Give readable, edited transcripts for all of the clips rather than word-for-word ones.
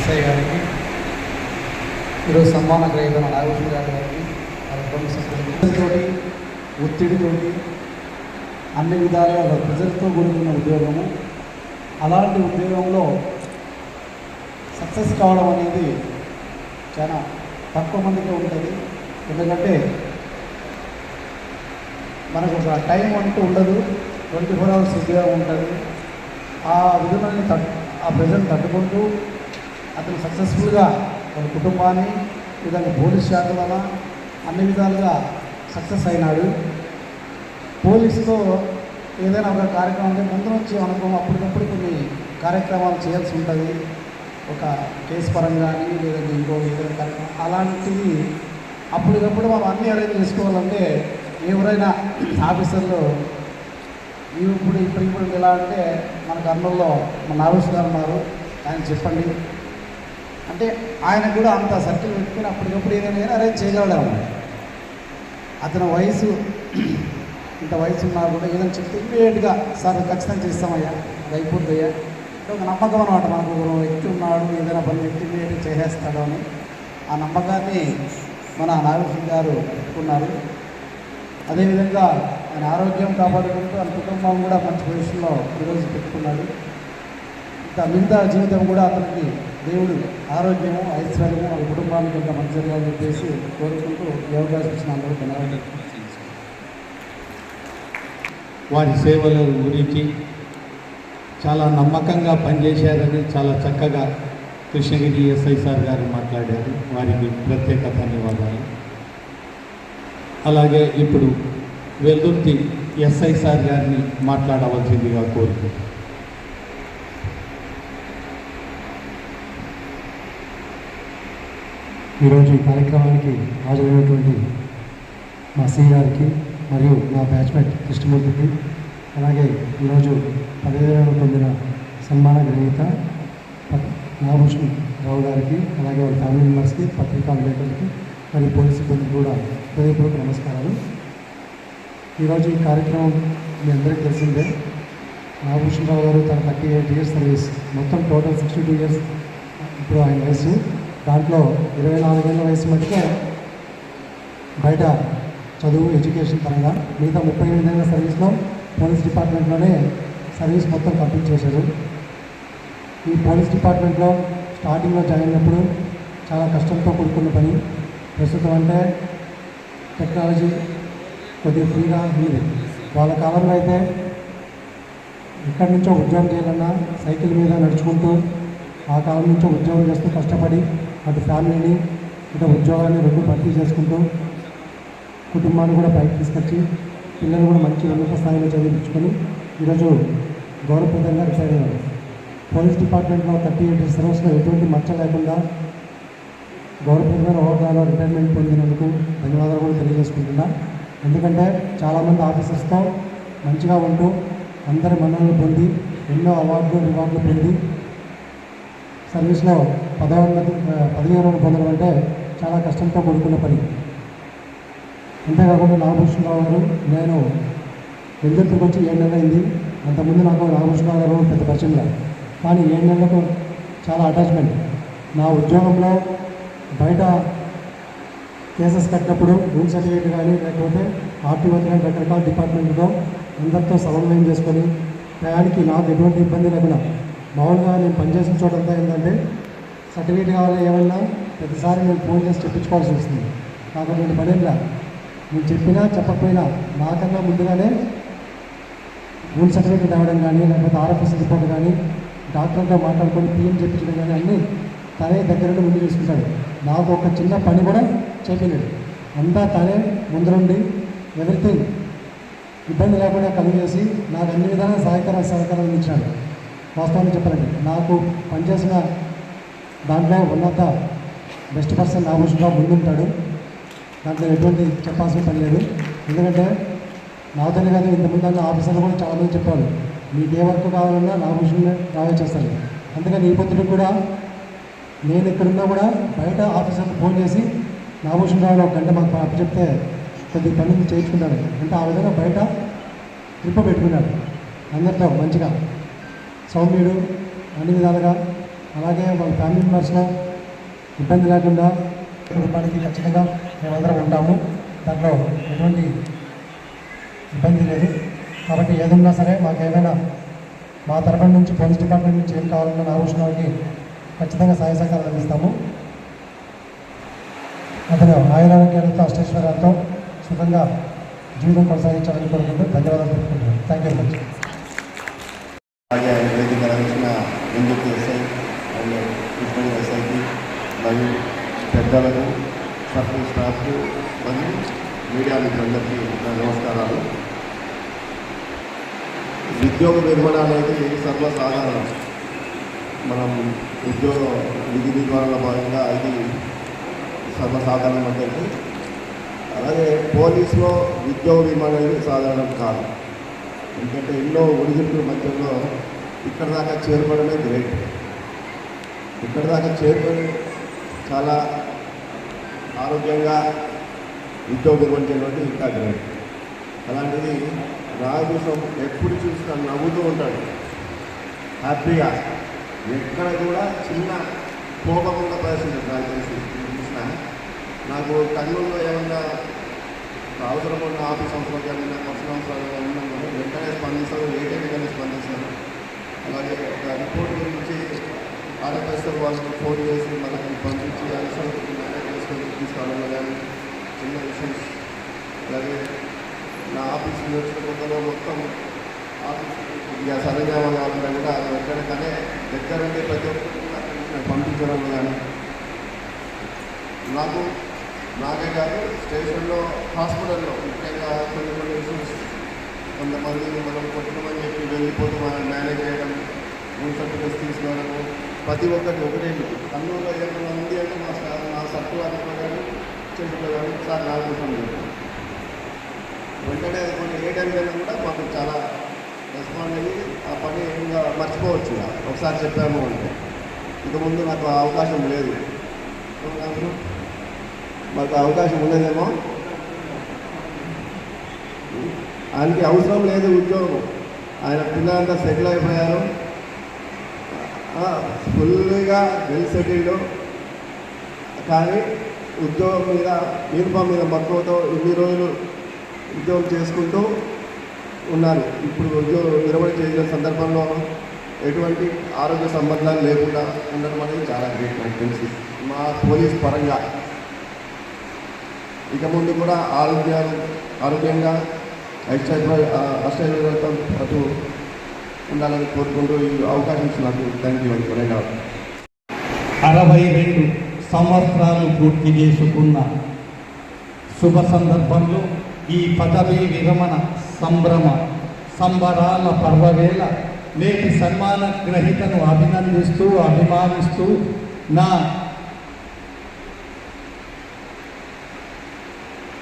SI గారికి, ఈరోజు సన్మాన గ్రహీత నాగభూషణ్ గారికి, వాళ్ళ కుటుంబ సభ్యులతోటి ఒత్తిడితోటి అన్ని విధాలుగా ప్రజలతో కూడుకున్న ఉద్యోగము. అలాంటి ఉద్యోగంలో సక్సెస్ కావడం అనేది చాలా తక్కువ మందికే ఉంటుంది. ఎందుకంటే మనకు ఒక టైం అంటూ ఉండదు, 24 hours ఉద్యోగం ఉంటుంది. ఆ విధులని ఆ ప్రజలను తట్టుకుంటూ అతను సక్సెస్ఫుల్గా వాళ్ళ కుటుంబాన్ని విధంగా పోలీస్ శాఖ వల్ల అన్ని విధాలుగా సక్సెస్ అయినాడు. పోలీసులో ఏదైనా ఒక కార్యక్రమం అంటే ముందు నుంచి అనుభవం అప్పటికప్పుడు కొన్ని కార్యక్రమాలు చేయాల్సి ఉంటుంది. ఒక కేసు పరంగా కానీ లేదంటే ఇంకో ఏదైనా కార్యక్రమం అలాంటివి అప్పటికప్పుడు మనం అన్నీ అరేంజ్ చేసుకోవాలంటే ఎవరైనా ఆఫీసర్లు ఇప్పుడు ఎలా అంటే మన కర్నూలులో మన నాగేష్ గారు ఉన్నారు, ఆయన చెప్పండి అంటే ఆయనకు కూడా అంత సర్కిల్ పెట్టుకుని అప్పటికప్పుడు ఏదైనా అరేంజ్ చేయగలడు. అతని వయసు ఇంత వయసు ఉన్నా కూడా ఏదైనా చెప్తే ఇమ్మీడియట్గా సార్ ఖచ్చితంగా చేస్తామయ్యా, అది అయిపోద్దయ్యా ఒక నమ్మకం అనమాట. మనకు ఒక వ్యక్తి ఉన్నాడు, ఏదైనా పని వ్యక్తి ఇమ్మీడియట్గా చేసేస్తాడు అని ఆ నమ్మకాన్ని మన నాగేష్ గారు పెట్టుకున్నారు. అదేవిధంగా ఆయన ఆరోగ్యం కాపాడుకుంటూ ఆయన కుటుంబం కూడా మంచి పొజిషన్లో ఈరోజు పెట్టుకున్నాడు. ఇంత మిగతా జీవితం కూడా అతనికి దేవుడు ఆరోగ్యము ఐశ్వర్యము వాళ్ళ కుటుంబానికి ఇంత మంచి జరగాలని చెప్పేసి కోరుకుంటూ ఈ అవకాశం ఇచ్చిన అందరూ ధన్యవాదాలు. వారి సేవల గురించి చాలా నమ్మకంగా పనిచేశారని చాలా చక్కగా కృష్ణగిరి ఎస్ఐ సార్ గారు మాట్లాడారు. వారికి ప్రత్యేక ధన్యవాదాలు. అలాగే ఇప్పుడు వెల్దుర్తి ఎస్ఐ సార్ గారిని మాట్లాడవలసిందిగా కోరుకుంటున్నాను. ఈరోజు ఈ కార్యక్రమానికి హాజరైనటువంటి మా సి గారికి మరియు నా బ్యాచ్మేట్ కృష్ణమూర్తికి, అలాగే ఈరోజు పదవిరమణ పొందిన సన్మాన గ్రహీత నాగభూషణ్ రావు గారికి, అలాగే వాళ్ళ ఫ్యామిలీ మెంబర్స్కి, పత్రికా విలేకరులకి మరియు పోలీసు సిబ్బందికి కూడా హృదయపూర్వక నమస్కారాలు. ఈరోజు ఈ కార్యక్రమం మీ అందరికీ తెలిసిందే. నాగభూషణ్ రావు గారు తన 38 years సర్వీస్, మొత్తం టోటల్ 62 years ఇప్పుడు ఆయన వయసు. దాంట్లో 24 ఏళ్ళ వయసు మటుకే బయట చదువు ఎడ్యుకేషన్ పరంగా, మిగతా 38 ఏళ్ళ సర్వీస్లో పోలీస్ డిపార్ట్మెంట్లోనే సర్వీస్ మొత్తం కంప్లీట్ చేశారు. ఈ పోలీస్ డిపార్ట్మెంట్లో స్టార్టింగ్లో జాయిన్ అయినప్పుడు చాలా కష్టంతో కూడుకున్న పని. ప్రస్తుతం అంటే టెక్నాలజీ కొద్దిగా ఫ్రీగా ఉంది. వాళ్ళ కాలంలో అయితే ఎక్కడి నుంచో ఉద్యోగం చేయాలన్నా సైకిల్ మీద నడుచుకుంటూ ఆ కాలం నుంచో ఉద్యోగం చేస్తూ కష్టపడి అటు ఫ్యామిలీని ఇటు ఉద్యోగాన్ని రెండు భర్తీ చేసుకుంటూ కుటుంబాన్ని కూడా పైకి తీసుకొచ్చి పిల్లలు కూడా మంచి ఉన్నత స్థాయిలో చదివించుకొని ఈరోజు గౌరవప్రదంగా రిటైర్ అయ్యారు. పోలీస్ డిపార్ట్మెంట్లో 38 years సర్వీస్లో ఎటువంటి మచ్చ లేకుండా గౌరవప్రదమైన హోదాలో రిటైర్మెంట్ పొందినందుకు ధన్యవాదాలు కూడా తెలియజేసుకుంటున్నా. ఎందుకంటే చాలామంది ఆఫీసర్స్తో మంచిగా ఉంటూ అందరి మన్ననలు పొంది ఎన్నో అవార్డులు రివార్డులు పొంది సర్వీస్లో పదవీరమణ పొందడం అంటే చాలా కష్టంతో కూడుకున్న పని. అంతేకాకుండా నాగభూషణ్ రావు గారు, నేను వెల్దుర్తికి వచ్చి 7 నెలలు అయింది. అంతకుముందు నాకు నాగభూషణ్ రావు గారు పెద్ద పరిచయం లేదు, కానీ 7 నెలలకు చాలా అటాచ్మెంట్. నా ఉద్యోగంలో బయట కేసెస్ కట్టినప్పుడు రూల్ సర్టిఫికేట్ కానీ లేకపోతే ఆర్టీఓ కానీ రకరకాల డిపార్ట్మెంట్తో అందరితో సమన్వయం చేసుకొని టయానికి నాకు ఎటువంటి ఇబ్బంది లేకుండా, మామూలుగా నేను పనిచేసిన చోటంతా ఏంటంటే సర్టిఫికేట్ కావాలి ఏమన్నా ప్రతిసారి నేను ఫోన్ చేసి చెప్పించుకోవాల్సి వస్తుంది. నాకు అటువంటి పనేలా నేను చెప్పినా చెప్పకపోయినా నాకన్నా ముందుగానే రూల్ సర్టిఫికేట్ ఇవ్వడం కానీ లేకపోతే ఆర్ఎఫ్ఎస్ రిపోర్ట్ కానీ డాక్టర్తో మాట్లాడుకొని పిఎం చెప్పించడం కానీ అన్నీ తనే దగ్గరుండి ముందు చూసుకుంటాడు. నాకు ఒక చిన్న పని కూడా చేయలేదు, అంతా తనే ముందరుండి ఎవ్రీథింగ్ ఇబ్బంది లేకుండా కలిగేసి నాకు అన్ని విధాలుగా సహకారం అందించాడు. వాస్తవాన్ని చెప్పాలండి, నాకు పనిచేసిన దాంట్లో ఉన్నత బెస్ట్ పర్సన్ నాగభూషణ్ ముందుంటాడు. దాంట్లో ఎటువంటి చెప్పాల్సిన పని లేదు. ఎందుకంటే నాతోనే కాదు ఇంతకుముందు ఆఫీసర్లు కూడా చాలామంది చెప్పారు, మీకు ఏ వర్క్ కావాలన్నా నాగభూషణ్ రావే చేస్తాను. అందుకని ఈ పొద్దున కూడా నేను ఇక్కడున్నా కూడా బయట ఆఫీసర్కి ఫోన్ చేసి నాగభూషణ్ రావు ఒక గంట మాకు అప్పచెప్తే కొద్ది పనులు చేయించుకున్నాడు. అంటే ఆ విధంగా బయట ట్రిప్ పెట్టుకున్నాడు. అందరితో మంచిగా సౌమ్యుడు, అన్ని విధాలుగా అలాగే వాళ్ళ ఫ్యామిలీ మెంబర్స్లో ఇబ్బంది లేకుండా కుటుంబానికి ఖచ్చితంగా మేమందరం ఉంటాము. దాంట్లో ఎటువంటి ఇబ్బంది లేదు. కాబట్టి ఏదన్నా సరే మాకు ఏమైనా మా తరఫున నుంచి పోలీస్ డిపార్ట్మెంట్ నుంచి ఏం కావాలన్నా నాగభూషణానికి ఖచ్చితంగా సహాయ సహకారాలు అందిస్తాము. అతను ఆయురారోగ్యాలతో అష్టైశ్వర్యాలతో సుఖంగా జీవితం కొనసాగించాలని కోరుకుంటూ ధన్యవాదాలు తెలుపుకుంటున్నాను. Thank you very much. అలాగే వేదిక రచించిన ఎందుకు ఎస్ఐ అండ్ కృష్ణుడి ఎస్ఐకి మరియు పెద్దలకు సర్కిల్ స్టాఫ్కు మరియు మీడియా మిత్రులందరికీ నా నమస్కారాలు. ఉద్యోగ విరమణ అనేది సర్వసాధారణం. మనం ఉద్యోగ విధి విధానాల భాగంగా ఇది సర్వసాధారణం అంటే, అలాగే పోలీసులో ఉద్యోగ విరమణ అనేది సాధారణం కాదు. ఎందుకంటే ఎన్నో ఒడిదుడుకుల మధ్యలో ఇక్కడ దాకా చేరుకోవడమే గ్రేట్. ఇక్కడ దాకా చేరుకొని చాలా ఆరోగ్యంగా ఉద్యోగం నిర్వహించేటువంటి ఇంకా గ్రేట్. అలాంటిది నాగభూషణం ఎప్పుడు చూసినా నవ్వుతూ ఉంటాడు, హ్యాపీగా. ఎక్కడ కూడా చిన్న కోపకుండా పరిస్థితి నాకు తెలిసి చూసినా. నాకు కర్నూలులో ఏమన్నా అవసరం ఉన్న ఆఫీస్ అవసరం కానీ పర్సనల్ అవసరాలు ఉన్నా కానీ వెంటనే స్పందిస్తారు, ఏటైనా స్పందిస్తారు. అలాగే ఒక రిపోర్ట్ గురించి ఆర్ఎఫ్ఎస్ఎల్ వాళ్ళకి ఫోన్ చేసి మనకి పంపించి ఆన్సర్ మేనేజ్ చేసుకొని తీసుకోవడంలో కానీ చిన్న ఇష్యూస్. అలాగే నా ఆఫీస్ వచ్చిన కొత్తలో మొత్తం ఆఫీస్ ఇక సరంజామా కావాలన్నా కూడా అది వెంటనే దగ్గర ఉండే ప్రతి ఒక్కరికి పంపించడం కానీ నాకే కాదు స్టేషన్లో హాస్పిటల్లో ముఖ్యంగా కొన్ని ఇష్యూస్ కొంతమందిని మనం కొట్టమని చెప్పి వెళ్ళిపోతూ మనం మేనేజ్ చేయడం, రూల్ సర్టిఫికేట్స్ తీసుకోవడము, ప్రతి ఒక్కటి ఒకటే. కర్నూలులో ఏమైనా ఉంది అంటే నా సర్టు వారిలో కానీ స్టేషన్లో కానీ సార్ నాగభూషణం వెంటనే కొన్ని ఏ టైంలో కూడా మాకు చాలా రెస్పాండ్ అయ్యి ఆ పని ఇంకా మర్చిపోవచ్చు. ఒకసారి చెప్పాము అంటే ఇక ముందు నాకు అవకాశం లేదు, మాకు అవకాశం ఉండదేమో. ఆయనకి అవసరం లేదు ఉద్యోగం, ఆయన పిల్లలంతా సెటిల్ అయిపోయారు, ఫుల్గా వెల్ సెటిల్డ్. కానీ ఉద్యోగం మీద యూనిఫామ్ మీద మక్కువతో ఇన్ని రోజులు ఉద్యోగం చేసుకుంటూ ఉన్నారు. ఇప్పుడు ఉద్యోగం విరమణ చేసిన సందర్భంలో ఎటువంటి ఆరోగ్య సంబంధాలు లేకుండా ఉండడం అనేది చాలా గ్రేట్ నాకు తెలిసి. మా పోలీస్ పరంగా ఇక ముందు కూడా ఆరోగ్యంగా అష్టైశ్వర్యాలతో పాటు ఉండాలని కోరుకుంటూ ఈ అవకాశం ఇచ్చినందుకు థ్యాంక్ యూ. 62 సంవత్సరాలు పూర్తి చేసుకున్న శుభ సందర్భంలో ఈ పదవీ విరమణ సంబరాల పర్వవేళ నేటి సన్మాన గ్రహీతను అభిమానిస్తూ నా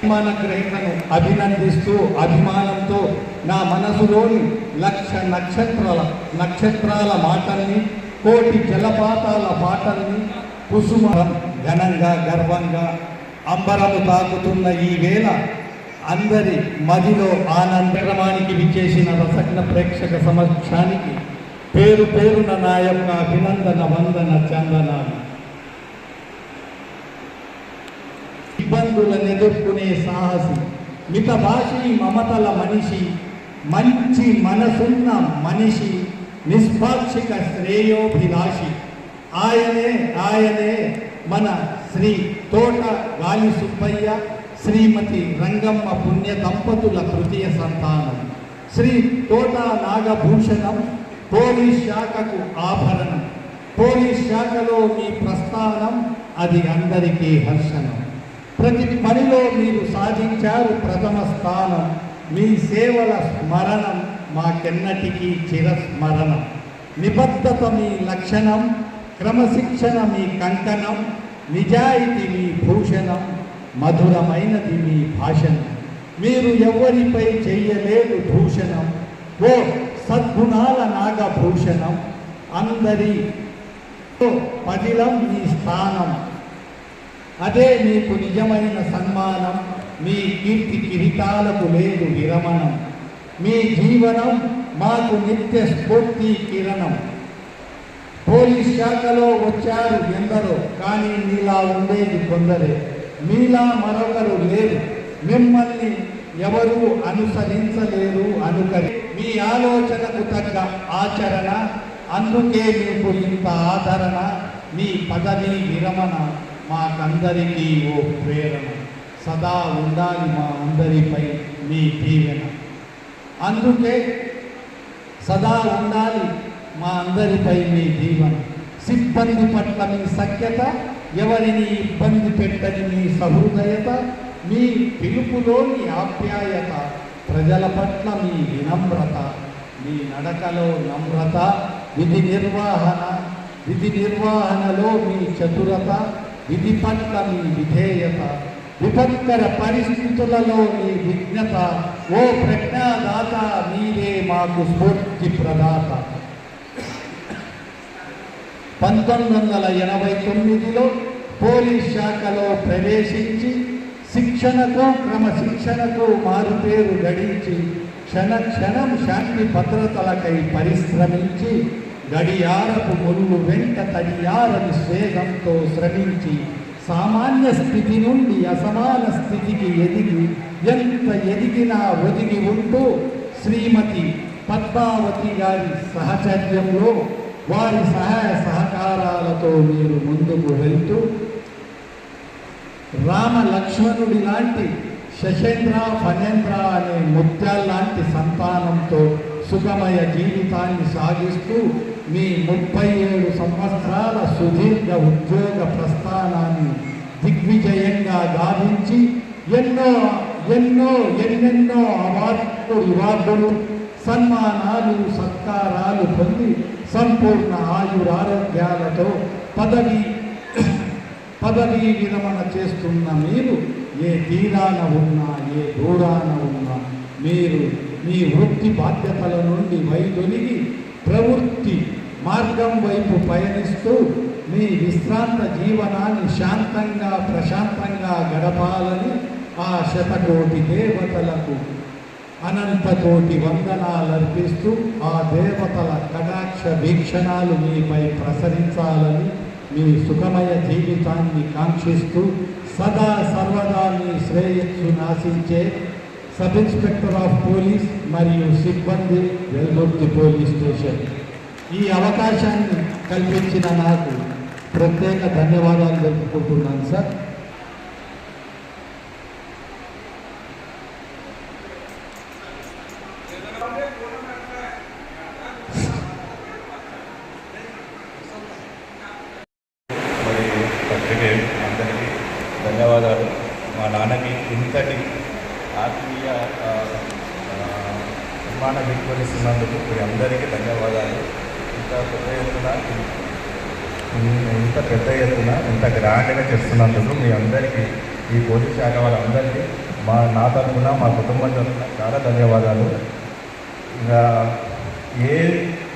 సన్మాన గ్రహీతను అభినందిస్తూ అభిమానంతో నా మనసులోని లక్ష నక్షత్రాల మాటల్ని, కోటి జలపాతాల పాటల్ని కుసుమరం ఘనంగా గర్వంగా అంబరము తాకుతున్న ఈ వేళ అందరి మదిలో ఆనందక్రమానికి విచ్చేసిన రసజ్ఞ ప్రేక్షక సమక్షానికి పేరున నా యొక్క అభినందన వందన చందనాలు. ఇబ్బందులను ఎదుర్కొనే సాహసి, మితభాషి మమతల మనిషి, మంచి మనసున్న మనిషి, నిష్పాక్షిక శ్రేయోభిలాషి. ఆయనే మన శ్రీ తోట గాలి సుబ్బయ్య, శ్రీమతి రంగమ్మ పుణ్య దంపతుల తృతీయ సంతానం. శ్రీ తోట నాగభూషణం పోలీస్ శాఖకు ఆభరణం. పోలీస్ శాఖలో మీ ప్రస్థానం అది అందరికీ హర్షణం. ప్రతి పనిలో మీరు సాధించారు ప్రథమ స్థానం. మీ సేవల స్మరణం మాకెన్నటికీ చిరస్మరణం. నిబద్ధత మీ లక్షణం, క్రమశిక్షణ మీ కంకణం, నిజాయితీ మీ భూషణం, మధురమైనది మీ భాషణం. మీరు ఎవరిపై చెయ్యలేదు భూషణం, ఓ సద్గుణాల నాగభూషణం. అందరి పదిలం మీ స్థానం, అదే మీకు నిజమైన సన్మానం. మీ కీర్తి కిరీటాలకు లేదు విరమణం. మీ జీవనం మాకు నిత్య స్ఫూర్తి కిరణం. పోలీస్ శాఖలో వచ్చారు ఎందరో, కానీ మీలా ఉండేది కొందరే. మీలా మరొకరు లేరు, మిమ్మల్ని ఎవరూ అనుసరించలేరు అనుకరి. మీ ఆలోచనకు తగ్గ ఆచరణ, అందుకే మీకు ఇంత ఆదరణ. మీ పదవి విరమణ మాకందరికీ ఓ ప్రేరణ. సదా ఉండాలి మా అందరిపై మీ దీవెన. అందుకే సదా ఉండాలి మా అందరిపై మీ దీవెన. సిబ్బంది పట్ల మీ సఖ్యత, ఎవరిని ఇబ్బంది పెట్టని మీ సహృదయత, మీ పిలుపులోని ఆప్యాయత, ప్రజల పట్ల మీ వినమ్రత, మీ నడకలో నమ్రత, విధి నిర్వహణలో మీ చతురత, విధి పట్ల మీ విధేయత, విపత్కర పరిస్థితులలో మీ విజ్ఞత. ఓ ప్రజ్ఞాదాత, మీరే మాకు స్ఫూర్తి ప్రదాత. 1989లో పోలీస్ శాఖలో ప్రవేశించి శిక్షణకు క్రమశిక్షణకు మారుపేరు గడించి క్షణం శాంతి భద్రతలకై పరిశ్రమించి గడియారపు ముళ్ళు వెంట తడియారని స్వేగంతో శ్రమించి సామాన్య స్థితి నుండి అసమాన స్థితికి ఎదిగి ఎంత ఎదిగినా ఒదిగి ఉంటూ శ్రీమతి పద్మావతి గారి సహచర్యంలో వారి సహాయ సహకారాలతో మీరు ముందుకు వెళ్తూ రామ లక్ష్మణుడి లాంటి శశేంద్ర ఫణేంద్ర అనే ముత్యాల్లాంటి సంతానంతో సుఖమయ జీవితాన్ని సాగిస్తూ మీ 37 సంవత్సరాల సుదీర్ఘ ఉద్యోగ ప్రస్థానాన్ని దిగ్విజయంగా గావించి ఎన్నెన్నో రివార్డులు, సన్మానాలు, సత్కారాలు పొంది సంపూర్ణ ఆయురారోగ్యాలతో పదవీ విరమణ చేస్తున్న మీరు ఏ తీరాన ఉన్నా, ఏ దూరాన ఉన్నా, మీరు మీ వృత్తి బాధ్యతల నుండి వైదొలిగి ప్రవృత్తి మార్గం వైపు పయనిస్తూ మీ విశ్రాంత జీవనాన్ని శాంతంగా ప్రశాంతంగా గడపాలని ఆ శతకోటి దేవతలకు అనంతకోటి వందనాలర్పిస్తూ ఆ దేవతల కటాక్ష వీక్షణాలు మీపై ప్రసరించాలని మీ సుఖమయ జీవితాన్ని కాంక్షిస్తూ సదా సర్వదా మీ శ్రేయస్సు నాశించే సబ్ ఇన్స్పెక్టర్ ఆఫ్ పోలీస్ మరియు సిబ్బంది, వెల్దుర్తి పోలీస్ స్టేషన్. ఈ అవకాశాన్ని కల్పించిన నాకు ప్రత్యేక ధన్యవాదాలు తెలుపుకుంటున్నాను సార్. పత్రికే అందరికీ ధన్యవాదాలు. మా నాన్నకి ఇంతటి ఆత్మీయ నిర్మాణం విలువరిస్తున్నందుకు మీ అందరికీ ధన్యవాదాలు. ఇంత పెద్ద ఎత్తున ఇంత గ్రాండ్గా చేస్తున్నందుకు మీ అందరికీ, ఈ పోలీస్ శాఖ వాళ్ళందరికీ నా తరఫున మా కుటుంబం తరఫున చాలా ధన్యవాదాలు. ఇంకా ఏ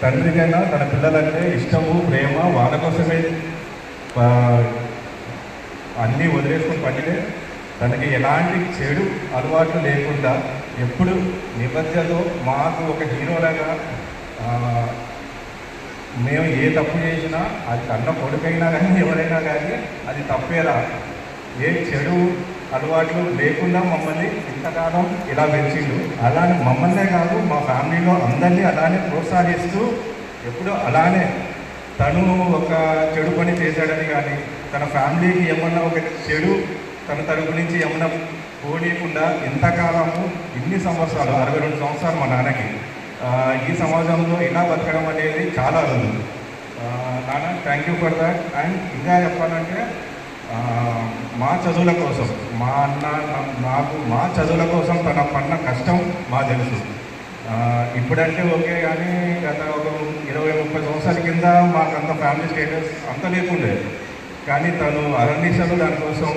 తండ్రికైనా తన పిల్లలంటే ఇష్టము, ప్రేమ, వాళ్ళ కోసమే అన్నీ వదిలేసుకుని పనిలే. తనకి ఎలాంటి చెడు అలవాట్లు లేకుండా ఎప్పుడు నిబద్ధతతో మాకు ఒక హీరోలాగా మేము ఏ తప్పు చేసినా అది కన్న కొడుకైనా కానీ ఎవరైనా కానీ అది తప్పేలా, ఏ చెడు అలవాట్లు లేకుండా మమ్మల్ని ఇంతకాలం ఇలా పెంచిండు. అలానే మమ్మల్నే కాదు మా ఫ్యామిలీలో అందరినీ అలానే ప్రోత్సహిస్తూ ఎప్పుడు అలానే తను ఒక చెడు పని చేశాడని కానీ తన ఫ్యామిలీకి ఏమన్నా ఒక చెడు తన తరపు నుంచి ఏమన్నా పోనీయకుండా ఇంతకాలము ఇన్ని సంవత్సరాలు 62 సంవత్సరాలు మా నాన్నకి ఈ సమాజంలో ఇలా బతకడం అనేది చాలా అరుదు. నాన్న thank you for that. And ఇంకా చెప్పాలంటే మా చదువుల కోసం మా అన్న నాకు మా చదువుల కోసం తన పడిన కష్టం మా తెలుసు. ఇప్పుడంటే ఓకే, కానీ గత ఒక 20-30 సంవత్సరాల కింద మాకంత ఫ్యామిలీ స్టేటస్ అంత లేకుండే. కానీ తను అరణ్యసలు దానికోసం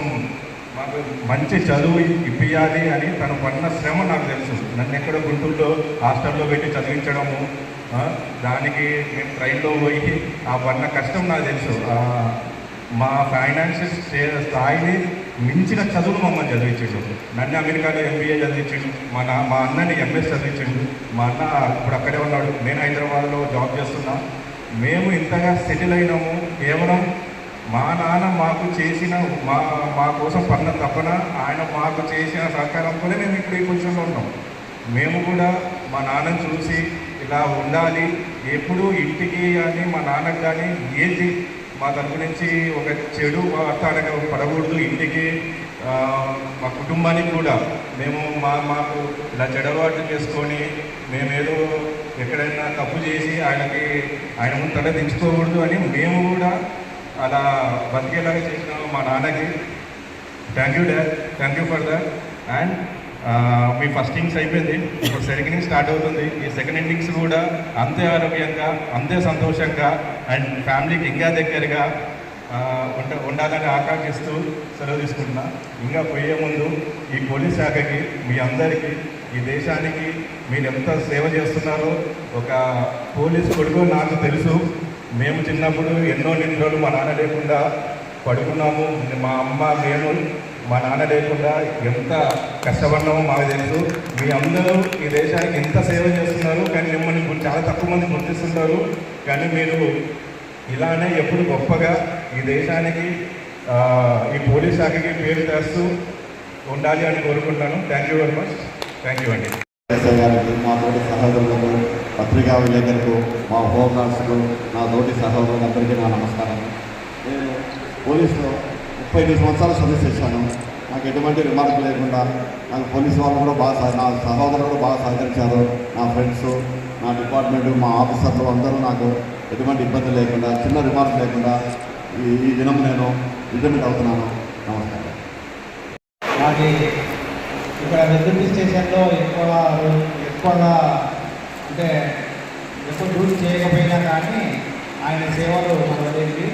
మాకు మంచి చదువు ఇప్పియాలి అని తను పడిన శ్రమ నాకు తెలుసు. నన్ను ఎక్కడో గుంటూరులో హాస్టల్లో పెట్టి చదివించడము, దానికి మేము ట్రైన్లో పోయి ఆ పడిన కష్టం నాకు తెలుసు. మా ఫైనాన్షియల్ స్థాయిని మించిన చదువులు మమ్మల్ని చదివించాడు. నన్ను అమెరికాలో MBA చదివించాడు, మా అన్నని MS చదివించాడు. మా అన్న ఇప్పుడు అక్కడే ఉన్నాడు, నేను హైదరాబాద్లో జాబ్ చేస్తున్నా. మేము ఇంతగా సెటిల్ అయినాము కేవలం మా నాన్న మాకు చేసిన మా కోసం పన్న తపన, ఆయన మాకు చేసిన సహకారంతోనే మేము ఇక్కడ ఈ పొజిషన్లో ఉన్నాం. మేము కూడా మా నాన్నని చూసి ఇలా ఉండాలి, ఎప్పుడు ఇంటికి కానీ మా నాన్నకు కానీ ఏది మా తరపు నుంచి ఒక చెడు వార్త పడకూడదు, ఇంటికి మా కుటుంబానికి కూడా మేము మాకు ఇలా చెడవాటు చేసుకొని మేమేదో ఎక్కడైనా తప్పు చేసి ఆయన ముందు తల దించుకోకూడదు అని మేము కూడా అలా బతికేలాగా చేసినాము మా నాన్నకి. Thank you dad, thank you for that. And me first innings అయిపోయింది, ఇప్పుడు సెకండ్ ఇన్నింగ్స్ స్టార్ట్ అవుతుంది. ఈ సెకండ్ ఇన్నింగ్స్ కూడా అంతే ఆరోగ్యంగా, అంతే సంతోషంగా అండ్ ఫ్యామిలీకి ఇంకా దగ్గరగా ఉండాలని ఆకాంక్షిస్తూ సెలవు తీసుకుంటున్నా. ఇంకా పోయే ముందు ఈ పోలీస్ శాఖకి, మీ అందరికీ, ఈ దేశానికి మీరు ఎంత సేవ చేస్తున్నారో ఒక పోలీస్ కొడుకు నాకు తెలుసు. మేము చిన్నప్పుడు ఎన్నో నిద్రలు మా నాన్న లేకుండా పడుకున్నాము. మా అమ్మ, నేను, మా నాన్న లేకుండా ఎంత కష్టపడినామో మాకు తెలుసు. మీ అందరూ ఈ దేశానికి ఎంత సేవ చేస్తున్నారు, కానీ మిమ్మల్ని చాలా తక్కువ మంది గుర్తిస్తుంటారు. కానీ మీరు ఇలానే ఎప్పుడు గొప్పగా ఈ దేశానికి, ఈ పోలీస్ శాఖకి పేరు తెస్తూ ఉండాలి అని కోరుకుంటాను. Thank you very much. Thank you అండి. ఎస్ఐ గారికి, మా తోటి సహోదరులకు, పత్రికా విలేకరులకు, మా హోమ్ గార్డ్స్కు, నా తోటి సహోదరులందరికీ నా నమస్కారం. నేను పోలీసులో 35 సంవత్సరాలు సర్వీస్ చేశాను. నాకు ఎటువంటి రిమార్క్ లేకుండా నాకు పోలీసు వాళ్ళు కూడా బాగా, నా సహోదరులు కూడా బాగా సహకరించారు. నా ఫ్రెండ్స్, నా డిపార్ట్మెంట్, మా ఆఫీసర్లు అందరూ నాకు ఎటువంటి ఇబ్బంది లేకుండా, చిన్న రిమార్క్ లేకుండా ఈ దినం నేను రిటైర్మెంట్ అవుతున్నాను. నమస్కారం. మాది ఇక్కడ వెల్దుర్తి స్టేషన్లో ఎక్కువగా అంటే ఎక్కువ డ్యూటీ చేయకపోయినా కానీ ఆయన సేవలు మనకి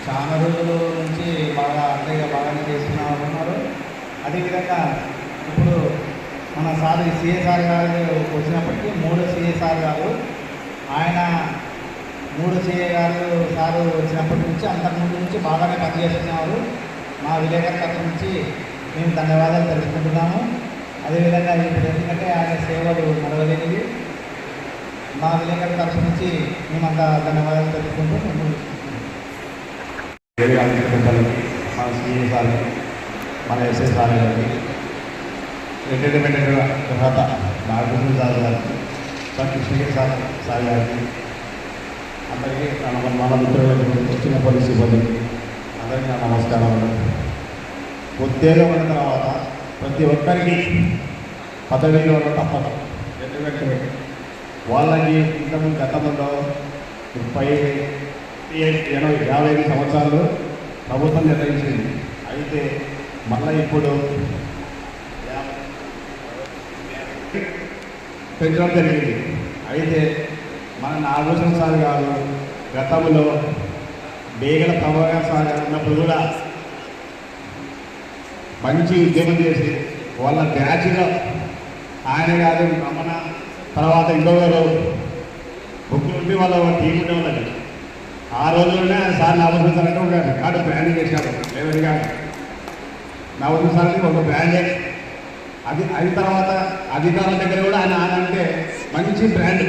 చాలా రోజుల నుంచి బాగానే చేస్తున్నారు. అదేవిధంగా ఇప్పుడు మన సార్ సిఎస్ఆర్ గారు వచ్చినప్పటికీ 3 సిఎస్ఆర్ గారు, ఆయన 3 సిఏ గారు సారు వచ్చినప్పటి నుంచి అంతకుముందు నుంచి బాగానే పనిచేస్తున్నారు. మా విలేకరుల తరఫు నుంచి మేము ధన్యవాదాలు తెలుసుకుంటున్నాము. అదేవిధంగా ఇప్పుడు ఎందుకంటే ఆయన సేవలు మరవలేనివి. మా విలేకరుల తరఫు నుంచి మేమంతా ధన్యవాదాలు తెలుసుకుంటూ మన సిఏ సార్కి, మన ఎస్ఐ సార్ గారికి, రిటైర్మెంట్ తర్వాత నాగభూషణ్ సార్ గారికి, కృష్ణగిరి సార్ గారికి, అందరికీ మన మిత్రులకు, వచ్చిన పోలీస్ సిబ్బందికి అందరికీ నా నమస్కారాలు. ఉద్యోగం ఉన్న తర్వాత ప్రతి ఒక్కరికి పదవిలో తప్పదు. ఎందుకంటే వాళ్ళకి ఇంతకుముందు గతంలో 55 సంవత్సరాలు ప్రభుత్వం నిర్ణయించింది. అయితే మళ్ళీ ఇప్పుడు పెంచడం జరిగింది. అయితే మన నాగభూషణ్ సార్ గారు గతంలో బేగల ప్రభాకర్ సార్ గారు ఉన్నప్పుడు కూడా మంచి ఉద్యమం చేసి వాళ్ళ బ్యాచ్లో ఆయన గారు, రమణ, తర్వాత ఇంకొకరు ముగ్గురు ఉండి వాళ్ళ టీం ఉండే వాళ్ళకి ఆ రోజుల్లోనే ఆయన సార్ నాగభూషణ్ సార్ అంటే ఒక రికార్డు బ్రాండింగ్ చేశారు. లేవని కాదు, నాగభూషణ్ సార్కి ఒక బ్రాండే. అది తర్వాత అధికారుల దగ్గర కూడా ఆయన అంటే మంచి బ్రాండ్.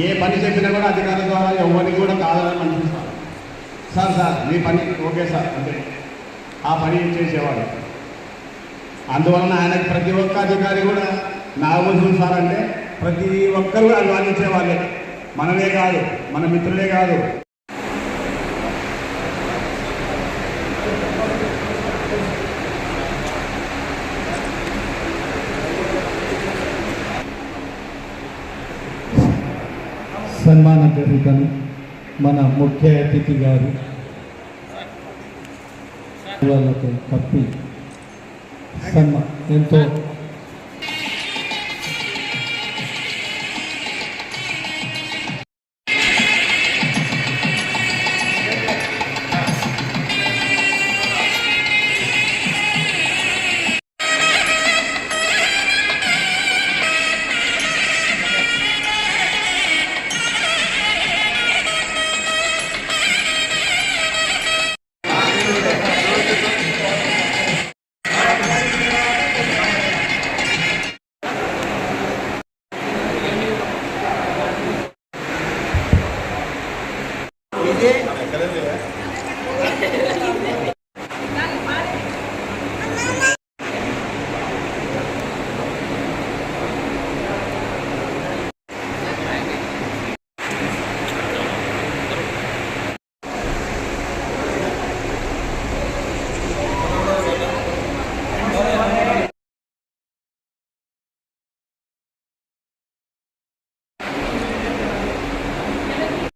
ఏ పని చెప్పినా కూడా అధికారుల ద్వారా ఎవరికి కూడా కావాలని అనిపిస్తారు. సార్ మీ పని ఓకే సార్ అంటే ఆ పని చేసేవాడు. అందువలన ఆయనకు ప్రతి ఒక్క అధికారి కూడా నాగభూషణ్ సార్ అంటే ప్రతి ఒక్కరు అభిమానించేవాళ్ళే. మనమే కాదు, మన మిత్రులే కాదు. సన్మాన గ్రహీతను మన ముఖ్య అతిథి గారు వాళ్ళకు కప్పి ఎంతో